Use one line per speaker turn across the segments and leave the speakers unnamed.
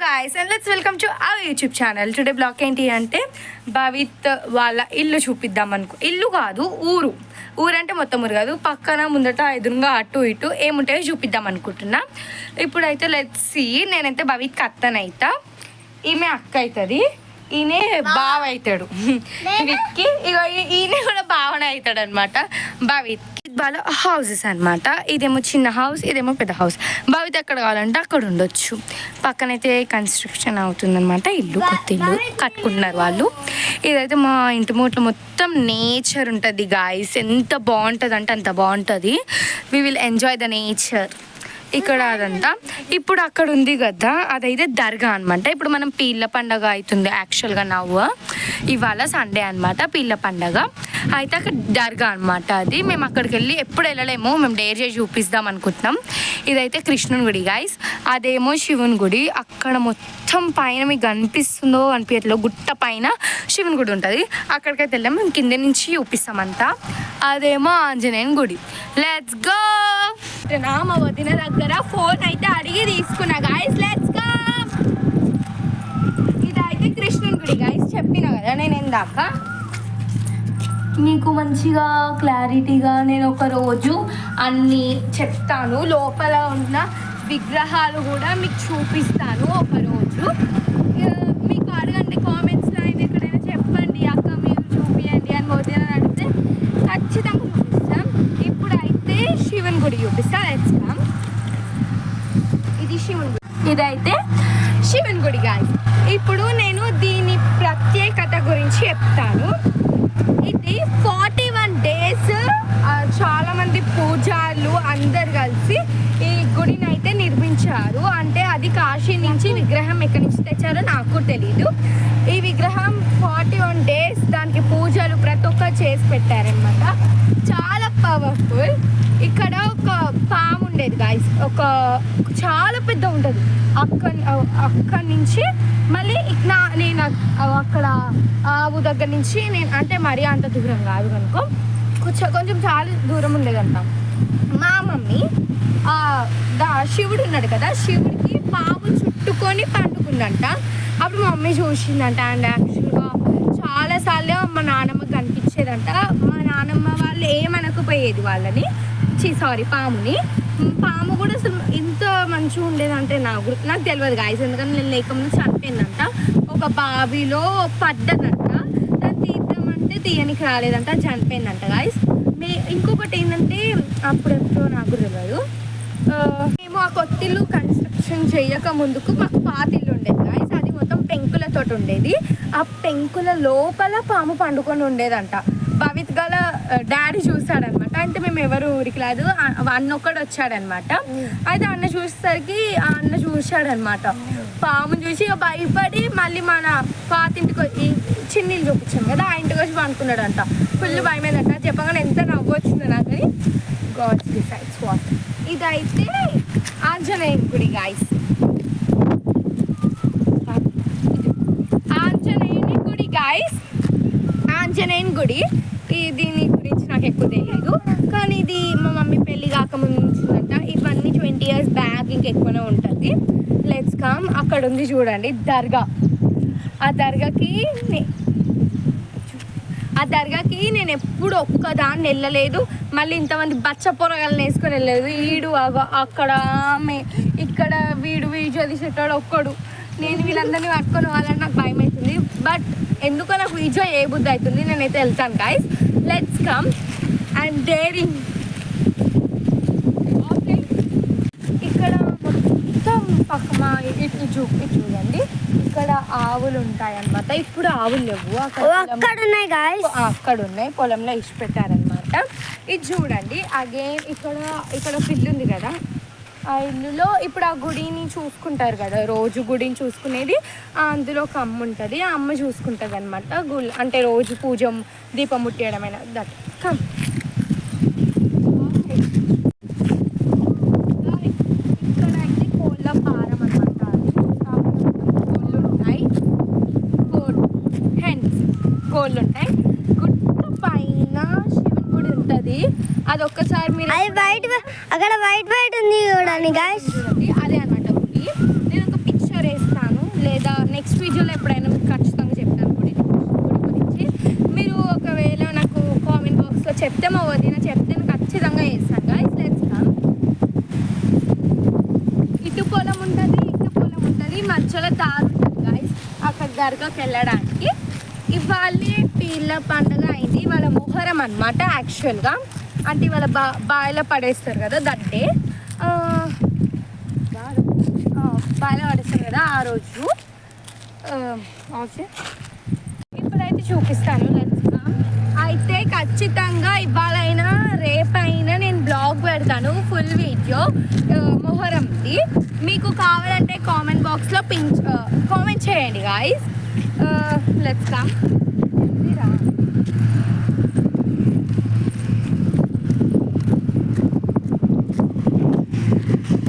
guys and let's welcome to our YouTube channel. Today vlog ఏంటి అంటే భవిత్ వాళ్ళ ఇల్లు చూపిద్దాం అనుకో. ఇల్లు కాదు ఊరంటే మొత్తం ఊరు కాదు, పక్కన ముందట ఎదురుగా అటు ఇటు ఏముంటాయో చూపిద్దాం అనుకుంటున్నా. ఇప్పుడైతే లెట్స్ సీ. నేనైతే భవిత్కి అత్తనైతా, ఈమె అక్క అవుతుంది, ఈయన బావ అవుతాడు విక్కి. ఇక ఈయన కూడా బావనే అవుతాడు అనమాట భవిత్. వాళ్ళ హౌసెస్ అనమాట. ఇదేమో చిన్న హౌస్, ఇదేమో పెద్ద హౌస్. భవిత్ ఎక్కడ కావాలంటే అక్కడ ఉండొచ్చు. పక్కనైతే కన్స్ట్రక్షన్ అవుతుందన్నమాట, ఇల్లు కొత్త ఇల్లు కట్టుకుంటున్నారు వాళ్ళు. ఇదైతే మా ఇంటి మూట్లో మొత్తం నేచర్ ఉంటుంది గాయస్. ఎంత బాగుంటుంది అంటే అంత బాగుంటుంది. We will enjoy the nature ఇక్కడ అదంతా. ఇప్పుడు అక్కడ ఉంది కదా, అదైతే దర్గా అనమాట. ఇప్పుడు మనం పీర్ల పండగ అవుతుంది యాక్చువల్గా ఇవాళ సండే అనమాట పీర్ల పండగ. అయితే అక్కడ దర్గా అనమాట అది. మేము అక్కడికి వెళ్ళి ఎప్పుడు వెళ్ళలేము, మేము డేర్ చేసి చూపిస్తాం అనుకుంటున్నాం. ఇదైతే కృష్ణుని గుడి గాయస్, అదేమో శివుని గుడి. అక్కడ మొత్తం పైన మీకు కనిపిస్తుందో అనిపించట్లేదు, గుట్ట పైన శివుని గుడి ఉంటుంది. అక్కడికైతే వెళ్ళాం, మేము కింద నుంచి చూపిస్తామంతా. అదేమో ఆంజనేయుని గుడి. Let's go. మా వదిన దగ్గర ఫోన్ అయితే అడిగి తీసుకున్నా గాయస్. Let's go. ఇదైతే కృష్ణుని గుడి గాయస్, చెప్పినా కదా నేను ఇందాక మీకు మంచిగా క్లారిటీగా. నేను ఒక రోజు అన్నీ చెప్తాను, లోపల ఉన్న విగ్రహాలు కూడా మీకు చూపిస్తాను ఒక రోజు. మీకు అడగండి కామెంట్స్లో అయినా ఎక్కడైనా చెప్పండి, అక్క మీరు చూపియండి అని వదిన అడిగితే ఖచ్చితంగా చూపిస్తాం. ఇప్పుడైతే శివుని గుడి చూపిస్తా. Let's come. ఇది శివుని గుడి, ఇదైతే శివుని గుడి గాయస్. ఇప్పుడు నేను దీని ప్రత్యేకత గురించి చెప్తాను. ఇది 41 days చాలామంది పూజారులు అందరు కలిసి ఈ గుడిని అయితే నిర్మించారు. అంటే అది కాశీ నుంచి విగ్రహం ఎక్కడి నుంచి తెచ్చారో నాకు తెలీదు. ఈ విగ్రహం 41 days దానికి పూజలు ప్రతి ఒక్కరు చేసి పెట్టారనమాట. చాలా పవర్ఫుల్. ఇక్కడ ఒక పాము ఉండేది గాయస్, ఒక చాలా పెద్ద ఉంటుంది. అక్కడి నుంచి మళ్ళీ నేను అక్కడ ఆవు దగ్గర నుంచి నేను అంటే మరీ అంత దూరం కాదు కనుకో, కొంచెం చాలా దూరం ఉండేదంట. మా మమ్మీ శివుడు ఉన్నాడు కదా, శివుడికి పాము చుట్టుకొని పండుకుందంట. అప్పుడు మా మమ్మీ చూసిందంట. అండ్ యాక్చువల్గా చాలాసార్లు మా నాన్నమ్మకి కనిపించేదంట. మా నాన్నమ్మ వాళ్ళు ఏమనకపోయేది వాళ్ళని, పాముని. పాము కూడా అసలు ఇంత మంచిగా ఉండేదంటే నాకు తెలియదు గాయస్, ఎందుకంటే నేను లేకముందు చనిపోయిందంట. ఒక బావిలో పడ్డదంట, దాన్ని తీద్దామంటే తీయనికి రాలేదంట, చనిపోయిందంట గాయస్. ఇంకొకటి ఏంటంటే అప్పుడెప్పుడో నాకు తెలియదు, మేము ఆ కొత్తిల్లు కన్స్ట్రక్షన్ చేయక ముందుకు మాకు పాతిల్లు ఉండేది గాయస్. అది మొత్తం పెంకులతో ఉండేది. ఆ పెంకుల లోపల పాము పండుకొని ఉండేదంట. భవిత్ గల డాడీ చూసాడనమాట. అంటే మేము ఎవరు ఊరికి లేదు, అన్న ఒక్కడు వచ్చాడనమాట. అయితే అన్న చూసేసరికి ఆ అన్న చూశాడనమాట పాము చూసి, ఇక భయపడి మళ్ళీ మన పాతింటికి చిన్నీళ్ళు చూపించాం కదా, ఆ ఇంటికి వచ్చి పండుకున్నాడంట. ఫుల్ భయమేదంట. చెప్పగానే ఎంత నవ్వు వచ్చిందో నాకు. Gods decides what. ఇదైతే ఆంజనేయుని గుడి గాయస్. ఆంజనేయుని గుడి గాయస్, ఆంజనేయుని గుడి. దీని గురించి నాకు ఎక్కువ తెలియదు, కానీ ఇది మా మమ్మీ పెళ్ళి కాకముందు ఉంటుందంట. ఇవన్నీ 20 years బ్యాక్, ఇంకెక్కువనే ఉంటుంది. Let's come. అక్కడ ఉంది చూడండి దర్గా. ఆ దర్గాకి నేను ఎప్పుడు ఒక్కదాన్ని వెళ్ళలేదు. మళ్ళీ ఇంతమంది బచ్చ పొరగాలను వేసుకొని వెళ్ళలేదు. అక్కడ ఇక్కడ వీడు తీసేటాడు ఒక్కడు. నేను వీళ్ళందరినీ పట్టుకొని వాళ్ళని నాకు భయం అవుతుంది. బట్ ఎందుకో నాకు వీడియో ఏ బుద్ధి అవుతుంది, నేనైతే వెళ్తాను guys. Let's come and daring. Okay, ఇక్కడ మొత్తం పక్క ఇటు చూడండి, ఇక్కడ ఆవులు ఉంటాయి అన్నమాట. ఇప్పుడు ఆవులు లేవు, అక్కడ ఉన్నాయి గాయస్. అక్కడ ఉన్నాయి, పొలంలో ఇచ్చి పెట్టారనమాట. ఇది చూడండి అగైన్. ఇక్కడ ఇల్లు ఉంది కదా, ఆ ఇల్లులో ఇప్పుడు ఆ గుడిని చూసుకుంటారు కదా, రోజు గుడిని చూసుకునేది. అందులో ఒక అమ్మ ఉంటుంది, ఆ అమ్మ చూసుకుంటుంది అనమాట. అంటే రోజు పూజ దీపం ముట్టేయడమైన దట్. ఇక్కడ అయితే కోళ్ళ ఫారం అనమాట. కోళ్ళు ఉంటాయి, కోళ్ళు ఉంటాయి. గుట్ట పైన శివుని గుడి ఉంటుంది. అది ఒక్కసారి మీరు అక్కడ వైట్ ఉంది చూడండి గాయ్స్, అదే అనమాట గుడి. నేను ఒక పిక్చర్ వేస్తాను, లేదా నెక్స్ట్ వీడియోలో ఎప్పుడైనా మీకు ఖచ్చితంగా చెప్తాను గుడి గురించి. మీరు ఒకవేళ నాకు కామెంట్ బాక్స్లో చెప్తే మా వదిన చెప్తే నేను ఖచ్చితంగా చేస్తాను గైస్. Let's come. ఇటు పొలం ఉంటుంది మధ్యలో దారి ఉంటుంది గైస్ అక్కడ దర్గాకి వెళ్ళడానికి. ఇవాళ పీర్ల పండుగ అయింది, వాళ్ళ మొహరం అనమాట యాక్చువల్గా. అంటే వాళ్ళ బావిలో పడేస్తారు కదా దట్టే, బావిలో పడేస్తారు కదా ఆ రోజు. ఓకే ఇప్పుడైతే చూపిస్తాను. అయితే ఖచ్చితంగా ఇవాళైనా రేపైనా నేను బ్లాగ్ పెడతాను ఫుల్ వీడియో మొహరంది. మీకు కావాలంటే కామెంట్ బాక్స్లో కామెంట్ చేయండి గాయస్. Let's come.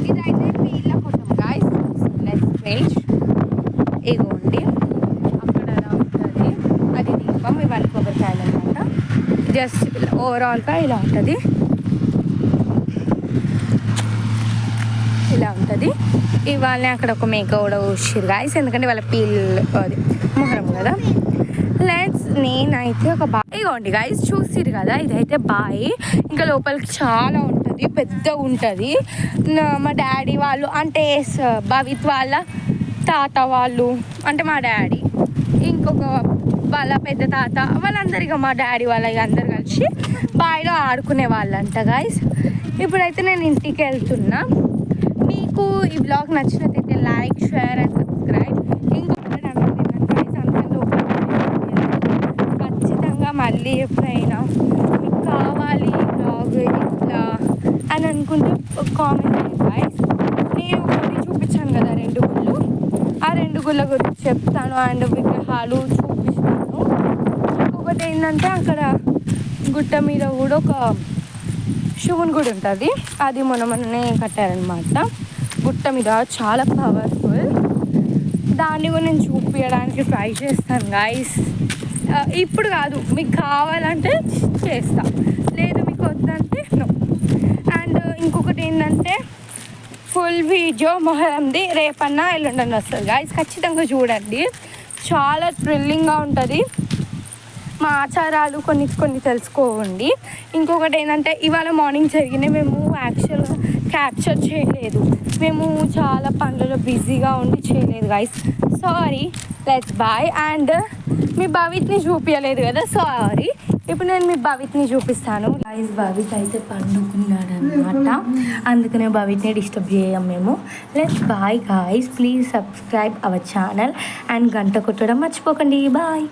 ఇదైతే పీర్ల కొట్టం గాయస్. Let's wait. ఇగోండి అక్కడ అలా ఉంటుంది, అది దీపం, ఇవన్నీ కొబ్బరికాయలు అనమాట. జస్ట్ ఓవరాల్గా ఇలా ఉంటుంది, ఇలా ఉంటుంది. ఇవాళ అక్కడ ఒక మేక కూడా వచ్చారు గాయస్, ఎందుకంటే వాళ్ళ అది మొహరం కదా. నేనైతే ఒక బాయ్, ఇగోండి గాయస్ చూసిరు కదా, ఇదైతే బాయ్. ఇంకా లోపలికి చాలా ఉంటుంది, పెద్ద ఉంటుంది. మా డాడీ వాళ్ళు అంటే భవిత్ వాళ్ళ తాత వాళ్ళు అంటే మా డాడీ, ఇంకొక వాళ్ళ పెద్ద తాత వాళ్ళందరిగా మా డాడీ వాళ్ళ అందరు కలిసి బావిలో ఆడుకునే వాళ్ళంట గాయస్. ఇప్పుడైతే నేను ఇంటికి వెళ్తున్నా. మీకు ఈ బ్లాగ్ నచ్చినట్టయితే లైక్, షేర్ అండ్ సబ్స్క్రైబ్. ఇంకొకటి ఖచ్చితంగా మళ్ళీ ఎప్పుడైనా మీకు కావాలి బ్లాగ్ ఇట్లా అని అనుకుంటే కామెంట్ చేయండి గాయస్. నేను ఒకటి చూపించాను కదా 2 గుళ్ళు, ఆ 2 గుళ్ళ గురించి చెప్తాను అండ్ విగ్రహాలు చూపిస్తాను. ఇంకొకటి ఏంటంటే అక్కడ గుట్ట మీద కూడా ఒక శివుని గుడి ఉంటుంది, అది మొన్ననే కట్టారనమాట గుట్ట మీద, చాలా పవర్ఫుల్. దాన్ని కూడా నేను చూపించడానికి ట్రై చేస్తాను గాయస్. ఇప్పుడు కాదు, మీకు కావాలంటే చేస్తా, లేదు మీకు వద్దంటే నో. అండ్ ఇంకొకటి ఏంటంటే ఫుల్ వీడియో మొహరంది రేపన్నా ఎల్లుండని వస్తుంది గాయస్, ఖచ్చితంగా చూడండి. చాలా థ్రిల్లింగ్గా ఉంటుంది. మా ఆచారాలు కొన్ని తెలుసుకోండి. ఇంకొకటి ఏంటంటే ఇవాళ మార్నింగ్ జరిగినాయి, మేము యాక్చువల్గా క్యాప్చర్ చేయలేదు, మేము చాలా పనులలో బిజీగా ఉండి చేయలేదు guys, sorry. Let's bye. And మీ భవిత్ని చూపించలేదు కదా, సారీ. ఇప్పుడు నేను మీ భవిత్ని చూపిస్తాను గాయస్. భవిత్ అయితే పండుకున్నాడు అనమాట, అందుకనే భవిత్ని డిస్టర్బ్ చేయం మేము. Let's bye guys. Please subscribe our channel and గంట కొట్టడం మర్చిపోకండి. బాయ్.